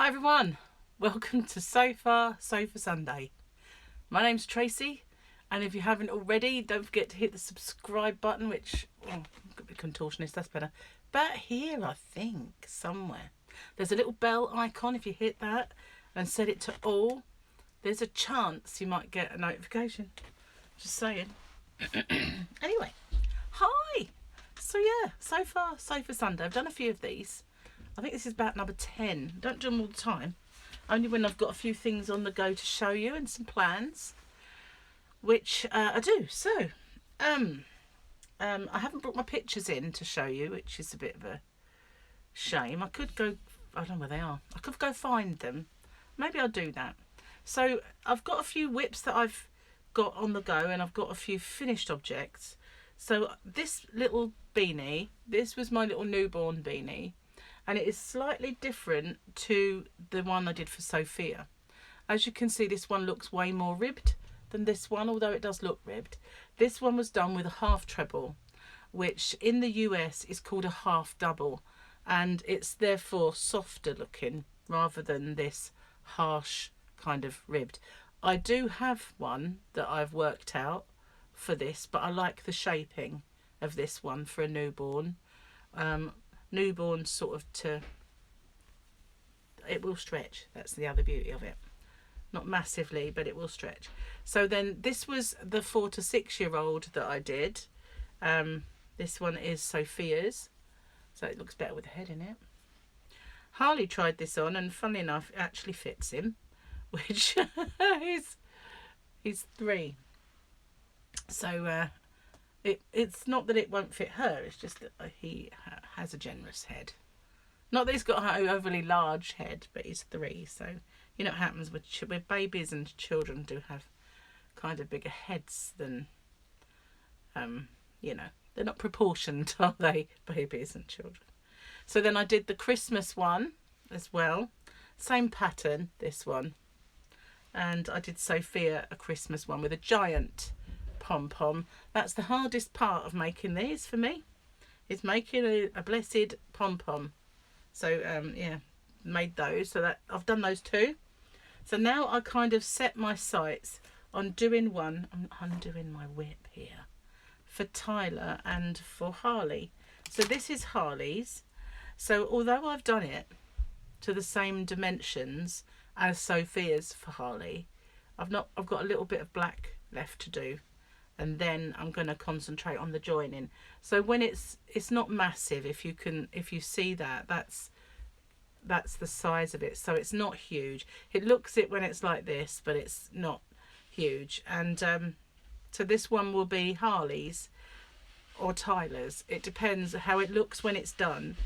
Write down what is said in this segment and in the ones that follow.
Hi everyone, welcome to So Far Sofa Sunday. My name's Tracy, and if you haven't already, don't forget to hit the subscribe button, which, could be contortionist, that's better. But here, I think, somewhere, there's a little bell icon. If you hit that and set it to all, there's a chance you might get a notification. Just saying. Anyway, hi! So yeah, So Far Sofa Sunday. I've done a few of these. I think this is about number 10. Don't do them all the time. Only when I've got a few things on the go to show you and some plans, which I do. So, I haven't brought my pictures in to show you, which is a bit of a shame. I could go, I don't know where they are. I could go find them. Maybe I'll do that. So I've got a few whips that I've got on the go, and I've got a few finished objects. So this little beanie, this was my little newborn beanie. And it is slightly different to the one I did for Sophia. As you can see, this one looks way more ribbed than this one, although it does look ribbed. This one was done with a half treble, which in the US is called a half double, and it's therefore softer looking rather than this harsh kind of ribbed. I do have one that I've worked out for this, but I like the shaping of this one for a newborn. Newborn sort of it will stretch. That's the other beauty of it. Not massively, but it will stretch. So then this was the 4 to 6 year old that I did. This one is Sophia's, so it looks better with the head in it. Harley tried this on, and funnily enough, it actually fits him, which he's 3. So it's not that it won't fit her, it's just that he has a generous head. Not that he's got an overly large head, but he's 3, so you know what happens with babies, and children do have kind of bigger heads than, they're not proportioned, are they, babies and children. So then I did the Christmas one as well, same pattern, this one, and I did Sophia a Christmas one with a giant pom-pom. That's the hardest part of making these for me, is making a blessed pom-pom. So made those, so that I've done those 2. So now I kind of set my sights on doing one. I'm undoing my whip here for Tyler and for Harley. So this is Harley's. So although I've done it to the same dimensions as Sophia's for Harley, I've got a little bit of black left to do, and then I'm going to concentrate on the joining. So when it's not massive, if you see that's the size of it. So it's not huge. It looks it when it's like this, but it's not huge. And so this one will be Harley's or Tyler's. It depends how it looks when it's done.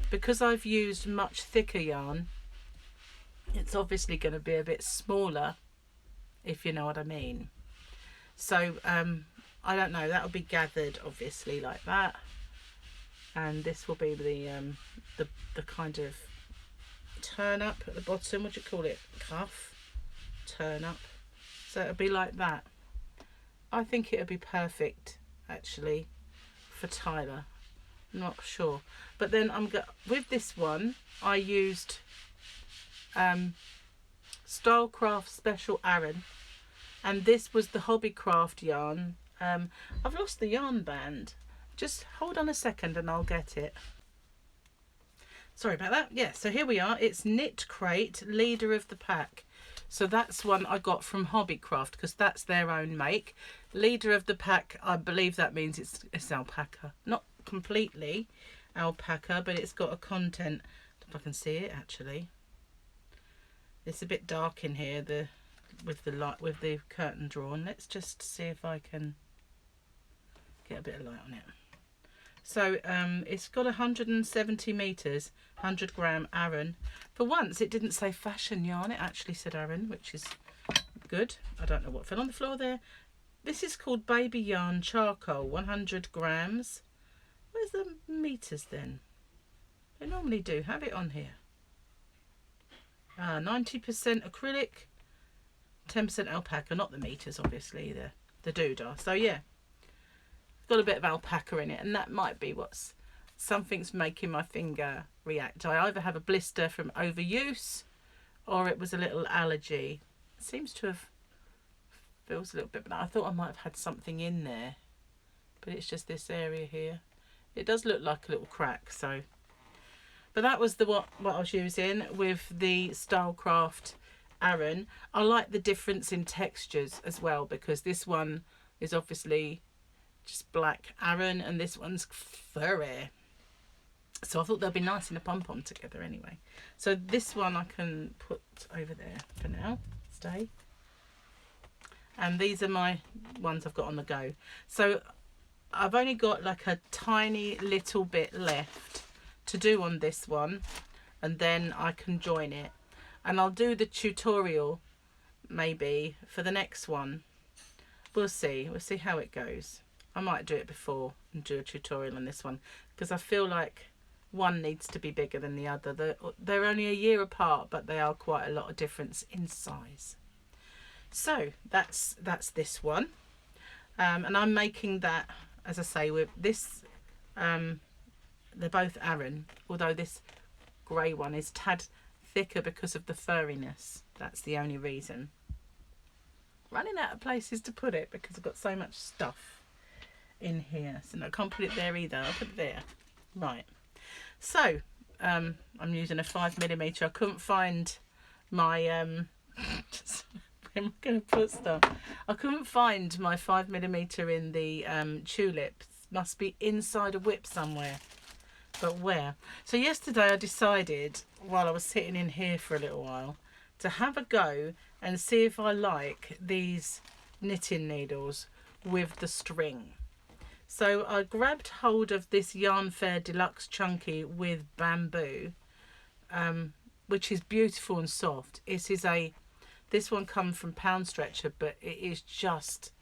Because I've used much thicker yarn, it's obviously going to be a bit smaller, if you know what I mean. So I don't know, that'll be gathered obviously like that, and this will be the kind of turn up at the bottom. What do you call it? Cuff turn up. So it'll be like that. I think it'll be perfect actually for Tyler. I'm not sure, but then with this one I used Stylecraft Special Aran. And this was the Hobbycraft yarn. I've lost the yarn band. Just hold on a second and I'll get it. Sorry about that. Yeah, so here we are. It's Knit Crate, Leader of the Pack. So that's one I got from Hobbycraft, because that's their own make. Leader of the Pack, I believe that means it's alpaca. Not completely alpaca, but it's got a content. If I can see it actually. It's a bit dark in here, with the curtain drawn. Let's just see if I can get a bit of light on it. So it's got 170 meters, 100 gram Aran. For once it didn't say fashion yarn, it actually said Aran, which is good. I don't know what fell on the floor there. This is called Baby Yarn Charcoal, 100 grams. Where's the meters then? They normally do have it on here. 90% acrylic, 10% alpaca, not the meters obviously, the doodah. So yeah, got a bit of alpaca in it, and that might be something's making my finger react. I either have a blister from overuse, or it was a little allergy. It seems to have, feels a little bit, but I thought I might have had something in there, but it's just this area here. It does look like a little crack, so. But that was the what I was using with the Stylecraft Aran. I like the difference in textures as well, because this one is obviously just black Aran and this one's furry. So I thought they'll be nice in a pom-pom together anyway. So this one I can put over there for now. Stay. And these are my ones I've got on the go. So I've only got like a tiny little bit left to do on this one, and then I can join it. And I'll do the tutorial maybe for the next one. We'll see how it goes. I might do it before and do a tutorial on this one, because I feel like one needs to be bigger than the other. They're only a year apart, but they are quite a lot of difference in size. So that's this one, and I'm making that, as I say, with this. They're both Aran, although this grey one is tad thicker because of the furriness. That's the only reason. Running out of places to put it because I've got so much stuff in here. So no, I can't put it there either. I'll put it there. Right. So I'm using a 5mm. I couldn't find my where am I going to put stuff? I couldn't find my 5mm in the tulips. Must be inside a whip somewhere. But where? So yesterday I decided, while I was sitting in here for a little while, to have a go and see if I like these knitting needles with the string. So I grabbed hold of this Yarn Fair Deluxe Chunky with bamboo, which is beautiful and soft. This one comes from Pound Stretcher, but it is just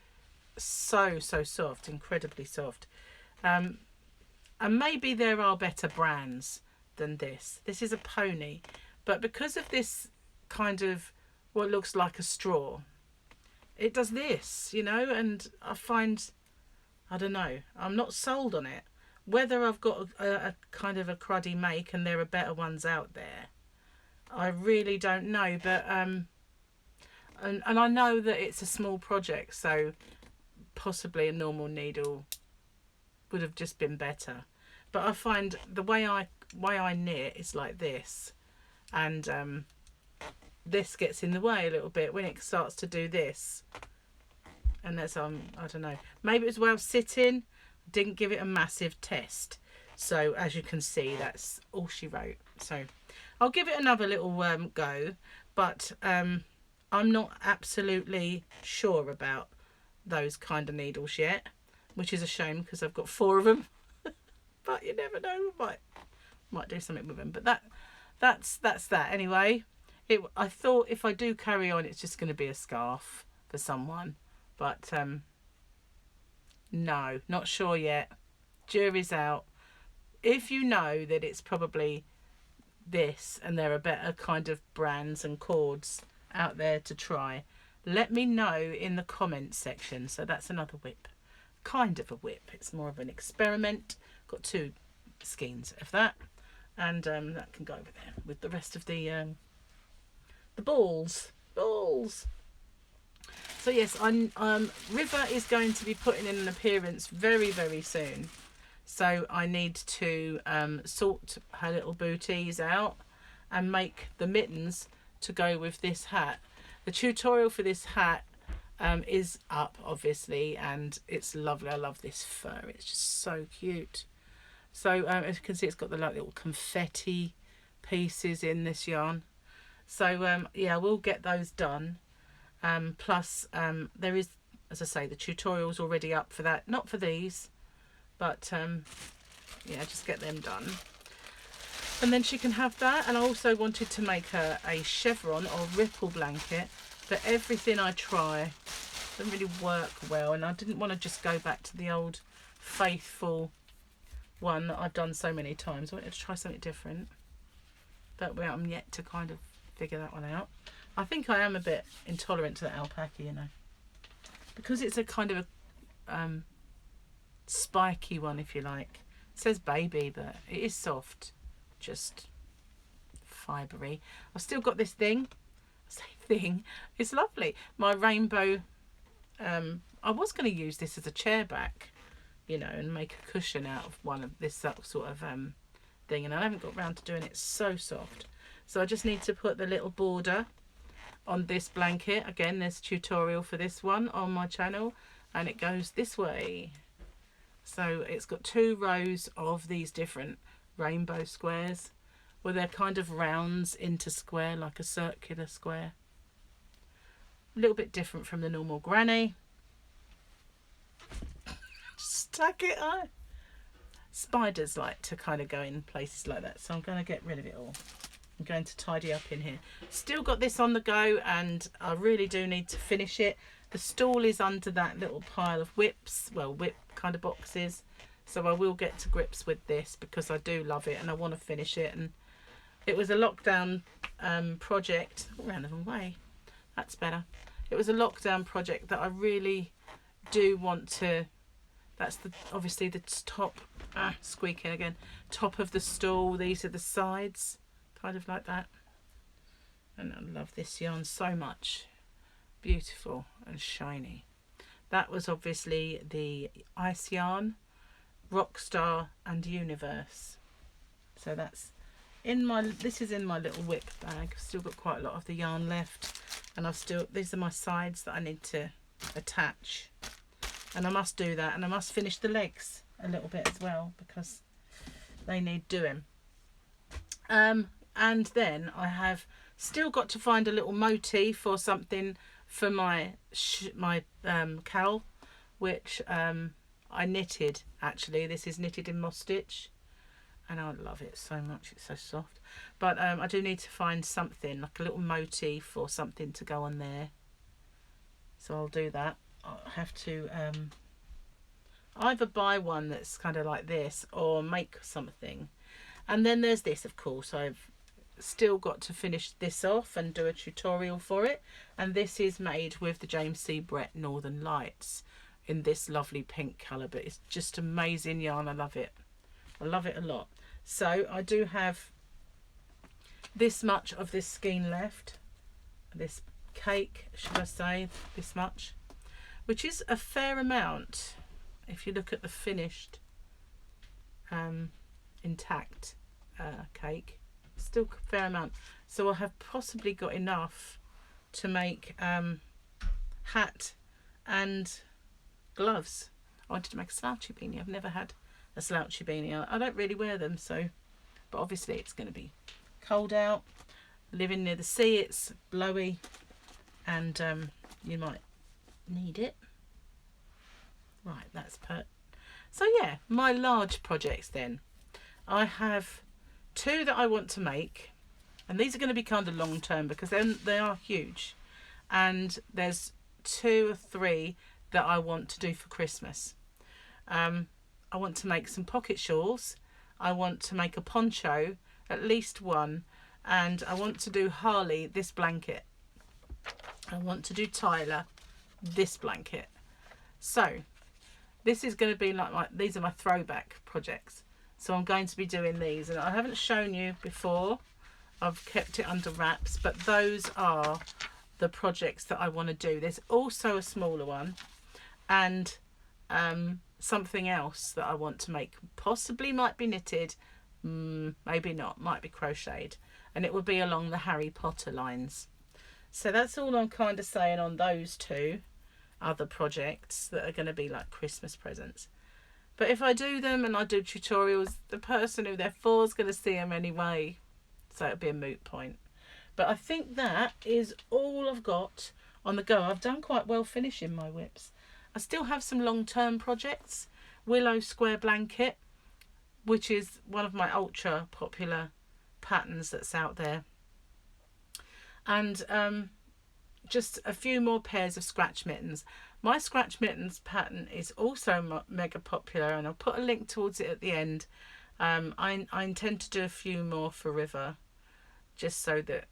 so soft, incredibly soft. And maybe there are better brands than this. This is a pony, but because of this kind of what looks like a straw, it does this, you know, and I find, I don't know, I'm not sold on it. Whether I've got a kind of a cruddy make and there are better ones out there, I really don't know. But and I know that it's a small project, so possibly a normal needle would have just been better. But I find the way I knit is like this, and this gets in the way a little bit when it starts to do this. And that's I don't know, maybe it was where I was sitting, didn't give it a massive test. So as you can see, that's all she wrote. So I'll give it another little go, but I'm not absolutely sure about those kind of needles yet, which is a shame because I've got 4 of them. But you never know, might do something with them. But that's that anyway. I thought if I do carry on, it's just going to be a scarf for someone. But no, not sure yet. Jury's out. If you know that it's probably this and there are better kind of brands and cords out there to try, let me know in the comments section. So that's another whip. Kind of a whip. It's more of an experiment. Got 2 skeins of that. And that can go over there with the rest of the balls. So yes, River is going to be putting in an appearance very soon. So I need to sort her little booties out and make the mittens to go with this hat. The tutorial for this hat is up, obviously, and it's lovely. I love this fur. It's just so cute. So as you can see, it's got the like little confetti pieces in this yarn. So yeah, we'll get those done. Plus there is, as I say, the tutorial's already up for that. Not for these, but yeah, just get them done. And then she can have that. And I also wanted to make her a chevron or ripple blanket, but everything I try doesn't really work well, and I didn't want to just go back to the old faithful one that I've done so many times. I wanted to try something different, but I'm yet to kind of figure that one out. I think I am a bit intolerant to the alpaca, you know, because it's a kind of a spiky one, if you like. It says baby, but it is soft, just fibery. I've still got this thing. Same thing. It's lovely. My rainbow. I was going to use this as a chair back, you know, and make a cushion out of one of this sort of thing, and I haven't got round to doing it. It's so soft. So I just need to put the little border on this blanket. Again, there's a tutorial for this one on my channel, and it goes this way. So it's got 2 rows of these different rainbow squares, where they're kind of rounds into square, like a circular square. A little bit different from the normal granny. Stuck it on. Spiders like to kind of go in places like that, so I'm going to get rid of it all. I'm going to tidy up in here. Still got this on the go, and I really do need to finish it. The stall is under that little pile of whips, well, whip kind of boxes, so I will get to grips with this because I do love it and I want to finish it. And it was a lockdown project. Ran the wrong way. That's better. It was a lockdown project that I really do want to. That's obviously the top, squeaking again, top of the stall. These are the sides, kind of like that. And I love this yarn so much. Beautiful and shiny. That was obviously the ice yarn, Rockstar and Universe. So that's in my, this is in my little whip bag. I've still got quite a lot of the yarn left, and I've still, these are my sides that I need to attach. And I must do that, and I must finish the legs a little bit as well because they need doing. And then I have still got to find a little motif or something for my cowl, which I knitted. Actually, this is knitted in moss stitch, and I love it so much. It's so soft. But I do need to find something like a little motif or something to go on there. So I'll do that. I'll have to either buy one that's kind of like this or make something. And then there's this, of course. I've still got to finish this off and do a tutorial for it. And this is made with the James C. Brett Northern Lights in this lovely pink colour. But it's just amazing yarn. I love it. I love it a lot. So I do have this much of this skein left. This cake, should I say, this much. Which is a fair amount if you look at the finished intact cake. Still a fair amount. So I have possibly got enough to make hat and gloves. I wanted to make a slouchy beanie. I've never had a slouchy beanie. I don't really wear them, so, but obviously it's going to be cold out. Living near the sea, it's blowy, and you might need it. Right, that's pert. So yeah, my large projects then. I have 2 that I want to make, and these are going to be kind of long term because they are huge. And there's 2 or 3 that I want to do for Christmas. I want to make some pocket shawls. I want to make a poncho, at least one, and I want to do Harley this blanket. I want to do Tyler this blanket. So this is going to be like these are my throwback projects. So I'm going to be doing these, and I haven't shown you before. I've kept it under wraps, but those are the projects that I want to do. There's also a smaller one, and something else that I want to make. Possibly might be knitted, maybe not, might be crocheted, and it will be along the Harry Potter lines. So that's all I'm kind of saying on those 2 other projects that are going to be like Christmas presents. But if I do them and I do tutorials, the person who they're for is going to see them anyway, so it'll be a moot point. But I think that is all I've got on the go. I've done quite well finishing my whips. I still have some long-term projects. Willow Square Blanket, which is one of my ultra popular patterns that's out there. And just a few more pairs of scratch mittens. My scratch mittens pattern is also mega popular, and I'll put a link towards it at the end. I intend to do a few more for River, just so that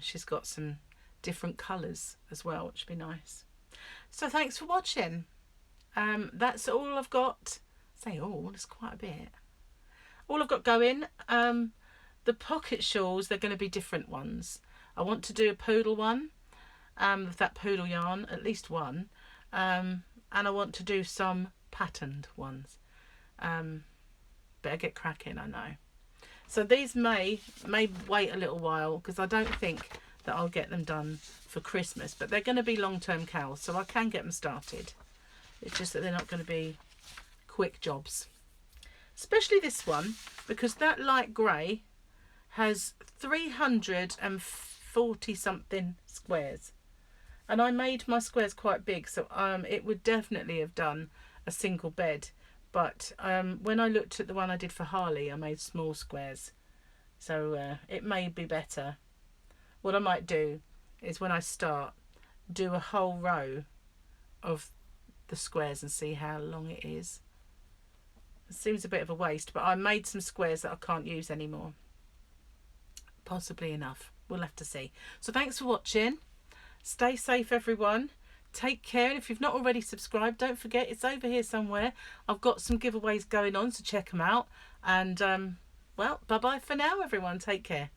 she's got some different colours as well, which would be nice. So thanks for watching. That's all I've got. Say all, it's quite a bit. All I've got going. The pocket shawls, they're going to be different ones. I want to do a poodle one, with that poodle yarn, at least one. And I want to do some patterned ones. Better get cracking, I know. So these may wait a little while, because I don't think that I'll get them done for Christmas, but they're going to be long-term cows, so I can get them started. It's just that they're not going to be quick jobs. Especially this one, because that light grey has 340 something squares. And I made my squares quite big, so it would definitely have done a single bed. But when I looked at the one I did for Harley, I made small squares. So it may be better. What I might do is when I start, do a whole row of the squares and see how long it is. It seems a bit of a waste, but I made some squares that I can't use anymore. Possibly enough. We'll have to see. So thanks for watching. Stay safe, everyone. Take care, and if you've not already subscribed, don't forget, it's over here somewhere. I've got some giveaways going on, so check them out. And well, bye bye for now, everyone. Take care.